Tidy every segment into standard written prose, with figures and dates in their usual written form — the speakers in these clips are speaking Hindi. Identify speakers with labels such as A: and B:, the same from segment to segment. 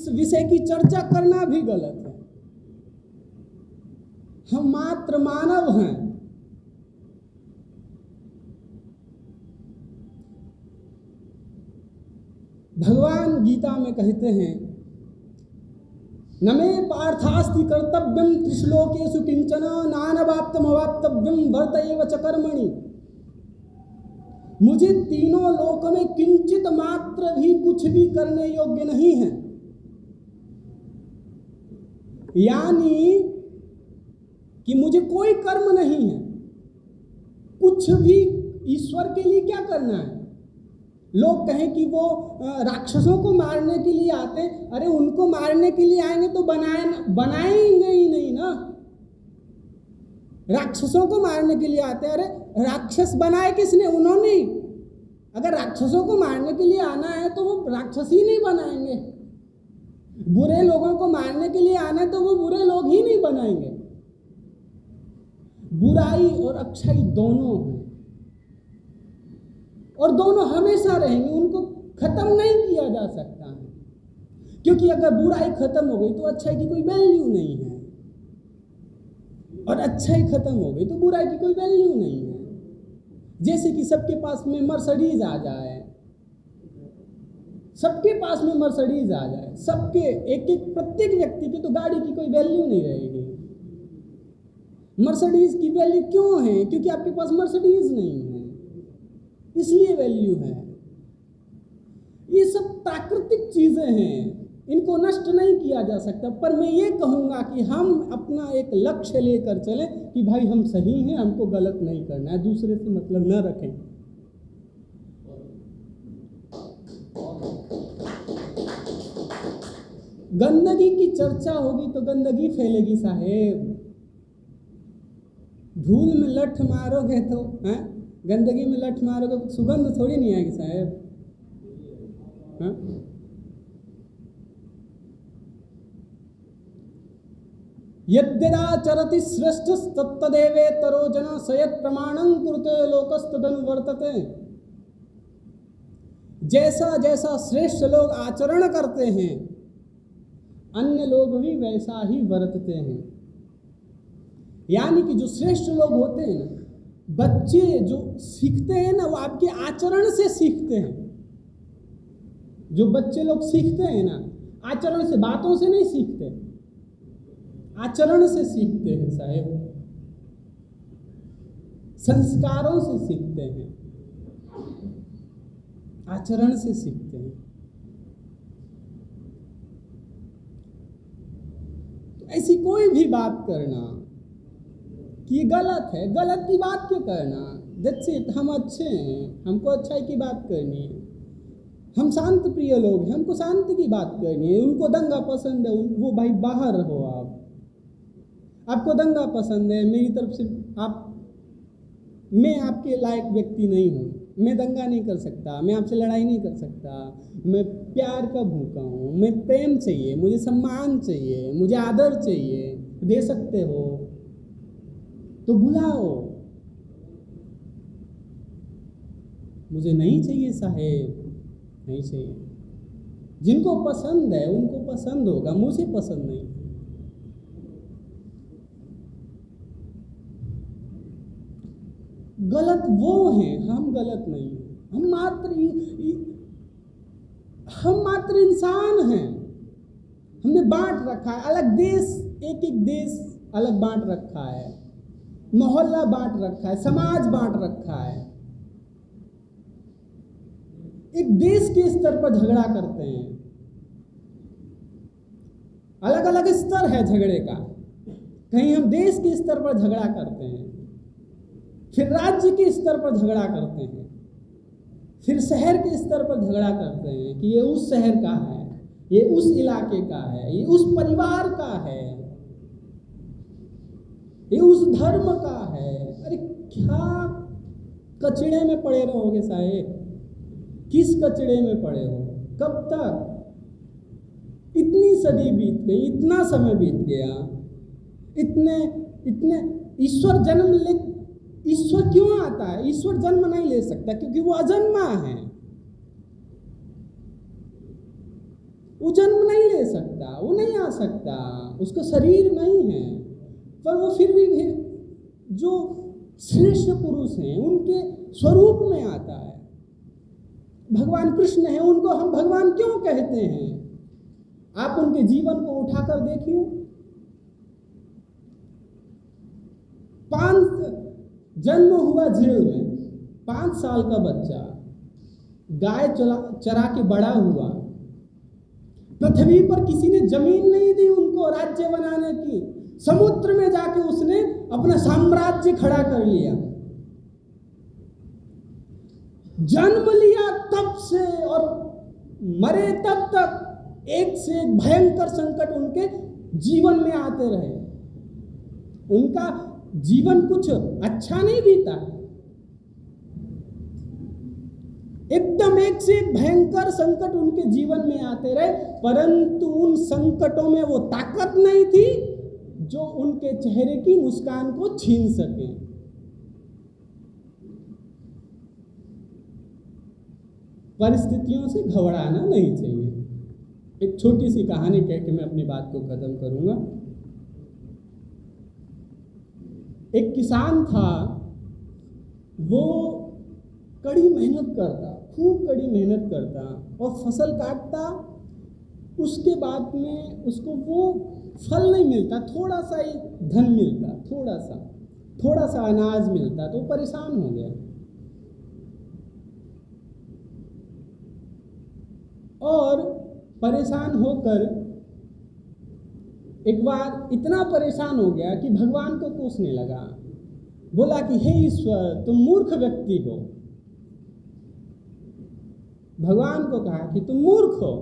A: इस विषय की चर्चा करना भी गलत है। हम मात्र मानव हैं। भगवान गीता में कहते हैं, न मे पार्थास्ति कर्तव्यम त्रिश्लोकेषु किंचन नानवाप्तम अवाप्तव्यम वर्त एव च कर्मणि। मुझे तीनों लोक में किंचित मात्र भी कुछ भी करने योग्य नहीं है। यानी कि मुझे कोई कर्म नहीं है, कुछ भी ईश्वर के लिए क्या करना है। लोग कहें कि वो राक्षसों को मारने के लिए आते, अरे उनको मारने के लिए आएंगे तो बनाएंगे ही नहीं ना। राक्षसों को मारने के लिए आते, अरे राक्षस बनाए किसने? उन्होंने। अगर राक्षसों को मारने के लिए आना है तो वो राक्षस ही नहीं बनाएंगे। बुरे लोगों को मारने के लिए आना है तो वो बुरे लोग ही नहीं बनाएंगे। बुराई और अच्छाई दोनों हैं और दोनों हमेशा रहेंगे, उनको खत्म नहीं किया जा सकता है। क्योंकि अगर बुराई खत्म हो गई तो अच्छाई की कोई वैल्यू नहीं है, और अच्छाई खत्म हो गई तो बुराई की कोई वैल्यू नहीं है। जैसे कि सबके पास में मर्सिडीज आ जाए, सबके पास में मर्सिडीज आ जाए, सबके एक प्रत्येक व्यक्ति की तो गाड़ी की कोई वैल्यू नहीं रहेगी। मर्सिडीज की वैल्यू क्यों है? क्योंकि आपके पास मर्सिडीज नहीं है, इसलिए वैल्यू है। ये सब प्राकृतिक चीजें हैं, इनको नष्ट नहीं किया जा सकता। पर मैं ये कहूँगा कि हम अपना एक लक्ष्य लेकर चलें कि भाई हम सही हैं, हमको गलत नहीं करना है, दूसरे से मतलब न रखें। गंदगी की चर्चा होगी तो गंदगी फैलेगी साहेब। धूल में लठ मारोगे तो गंदगी में लठ मारोगे तो सुगंध थोड़ी नहीं आएगी साहेब। यद्यदाचरति श्रेष्ठस्तत्तदेवेतरो जना सयत् प्रमाणं कुरुते लोकस्तदनुवर्तते। जैसा जैसा श्रेष्ठ लोग आचरण करते हैं, अन्य लोग भी वैसा ही वर्तते हैं। यानी कि जो श्रेष्ठ लोग होते हैं ना, बच्चे जो सीखते हैं ना, वो आपके आचरण से सीखते हैं। जो बच्चे लोग सीखते हैं ना, आचरण से, बातों से नहीं सीखते, आचरण से सीखते हैं साहेब, संस्कारों से सीखते हैं, आचरण से सीखते हैं। तो ऐसी कोई भी बात करना कि ये गलत है, गलत की बात क्यों करना? That's it. हम अच्छे हैं, हमको अच्छाई की बात करनी है। हम शांत प्रिय लोग हैं, हमको शांति की बात करनी है। उनको दंगा पसंद है, वो भाई बाहर रहो। आपको दंगा पसंद है, मेरी तरफ से मैं आपके लायक व्यक्ति नहीं हूँ, मैं दंगा नहीं कर सकता, मैं आपसे लड़ाई नहीं कर सकता। मैं प्यार का भूखा हूँ, मैं प्रेम चाहिए, मुझे सम्मान चाहिए, मुझे आदर चाहिए। दे सकते हो तो बुलाओ। मुझे नहीं चाहिए साहेब, नहीं चाहिए। जिनको पसंद है उनको पसंद होगा, मुझे पसंद नहीं। गलत वो हैं, हम गलत नहीं। हम मात्र इंसान हैं। हमने बांट रखा है, अलग देश, एक एक देश अलग बांट रखा है, मोहल्ला बांट रखा है, समाज बांट रखा है। एक देश के स्तर पर झगड़ा करते हैं, अलग अलग स्तर है झगड़े का। कहीं हम देश के स्तर पर झगड़ा करते हैं, फिर राज्य के स्तर पर झगड़ा करते हैं, फिर शहर के स्तर पर झगड़ा करते हैं कि ये उस शहर का है, ये उस इलाके का है, ये उस परिवार का है, ये उस धर्म का है। अरे क्या कचड़े में पड़े रहोगे साहेब? किस कचड़े में पड़े हो? कब तक? इतनी सदी बीत गई, इतना समय बीत गया, इतने ईश्वर क्यों आता है? ईश्वर जन्म नहीं ले सकता क्योंकि वो अजन्मा है। वो जन्म नहीं ले सकता, वो नहीं आ सकता, उसका शरीर नहीं है, पर वो फिर भी जो श्रेष्ठ पुरुष हैं उनके स्वरूप में आता है। भगवान कृष्ण हैं, उनको हम भगवान क्यों कहते हैं? आप उनके जीवन को उठाकर देखिए। 5 जन्म हुआ जेल में, 5 साल का बच्चा, गाय चरा के बड़ा हुआ। पृथ्वी पर किसी ने जमीन नहीं दी उनको राज्य बनाने की, समुद्र में जाके उसने अपना साम्राज्य खड़ा कर लिया। जन्म लिया तब से और मरे तब तक एक से एक भयंकर संकट उनके जीवन में आते रहे। उनका जीवन कुछ अच्छा नहीं बीता, एकदम एक से एक भयंकर संकट उनके जीवन में आते रहे, परंतु उन संकटों में वो ताकत नहीं थी जो उनके चेहरे की मुस्कान को छीन सके। परिस्थितियों से घबराना नहीं चाहिए। एक छोटी सी कहानी कह के मैं अपनी बात को खत्म करूंगा। एक किसान था, वो कड़ी मेहनत करता, खूब कड़ी मेहनत करता और फसल काटता। उसके बाद में उसको वो फल नहीं मिलता, थोड़ा सा ही धन मिलता, थोड़ा सा अनाज मिलता, तो परेशान हो गया। और परेशान होकर एक बार इतना परेशान हो गया कि भगवान को कोसने लगा। बोला कि हे ईश्वर, तुम मूर्ख व्यक्ति हो। भगवान को कहा कि तुम मूर्ख हो।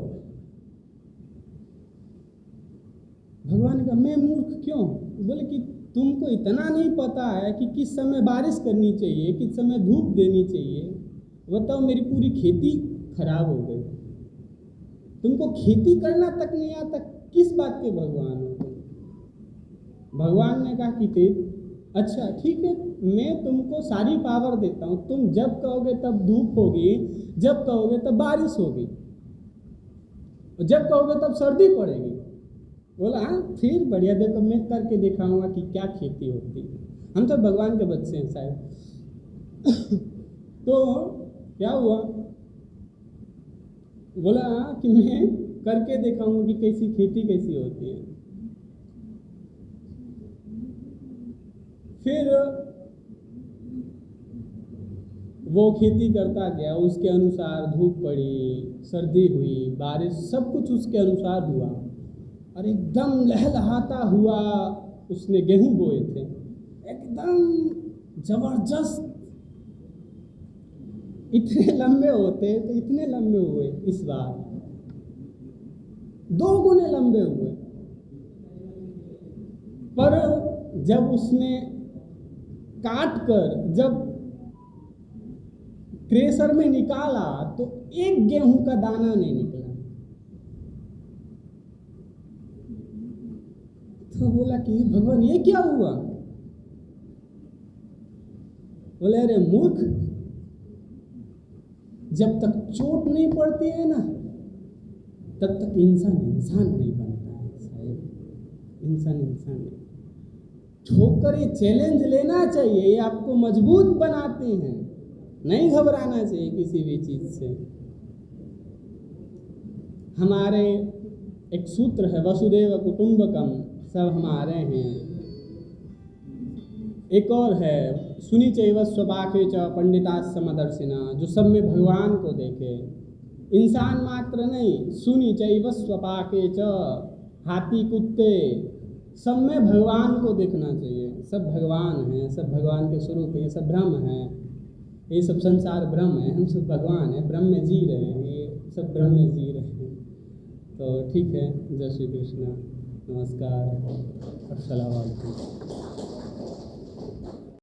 A: भगवान ने कहा मैं मूर्ख क्यों? बोले कि तुमको इतना नहीं पता है कि किस समय बारिश करनी चाहिए, किस समय धूप देनी चाहिए। बताओ, मेरी पूरी खेती खराब हो गई, तुमको खेती करना तक नहीं आता, किस बात के भगवान हो तुम? भगवान ने कहा कि अच्छा ठीक है, मैं तुमको सारी पावर देता हूँ, तुम जब कहोगे तब धूप होगी, जब कहोगे तब बारिश होगी, और जब कहोगे तब सर्दी पड़ेगी। बोला हाँ फिर बढ़िया, देखो मैं करके दिखाऊंगा कि क्या खेती होती है। हम तो भगवान के बच्चे हैं शायद। तो क्या हुआ, बोला कि मैं करके दिखाऊंगा कि कैसी खेती कैसी होती है। फिर वो खेती करता गया, उसके अनुसार धूप पड़ी, सर्दी हुई, बारिश, सब कुछ उसके अनुसार हुआ और एकदम लहलहाता हुआ उसने गेहूं बोए थे, एकदम जबरदस्त। इतने लंबे होते तो इतने लंबे हुए, इस बार 2 गुने लंबे हुए। पर जब उसने काट कर जब क्रेशर में निकाला तो एक गेहूं का दाना नहीं निकला। तो बोला कि भगवान ये क्या हुआ? बोले अरे मूर्ख, जब तक चोट नहीं पड़ती है ना तब तक इंसान नहीं बनता है साहब। इंसान नहीं, ठोकर ये चैलेंज लेना चाहिए, ये आपको मजबूत बनाते हैं। नहीं घबराना चाहिए किसी भी चीज से। हमारे एक सूत्र है वसुदेव कुटुंबकम, सब हमारे हैं। एक और है सुनी चैव स्वपाके च पंडिता समदर्शिना, जो सब में भगवान को देखे। इंसान मात्र नहीं, सुनी चैव स्वपाके च, हाथी कुत्ते सब में भगवान को देखना चाहिए। सब भगवान हैं, सब भगवान के स्वरूप हैं, सब ब्रह्म हैं। ये सब संसार ब्रह्म है, हम सब भगवान है, ब्रह्म में जी रहे हैं, ये सब ब्रह्म में जी रहे हैं। तो ठीक है, जय श्री कृष्ण, नमस्कार, अस्सलाम वालेकुम।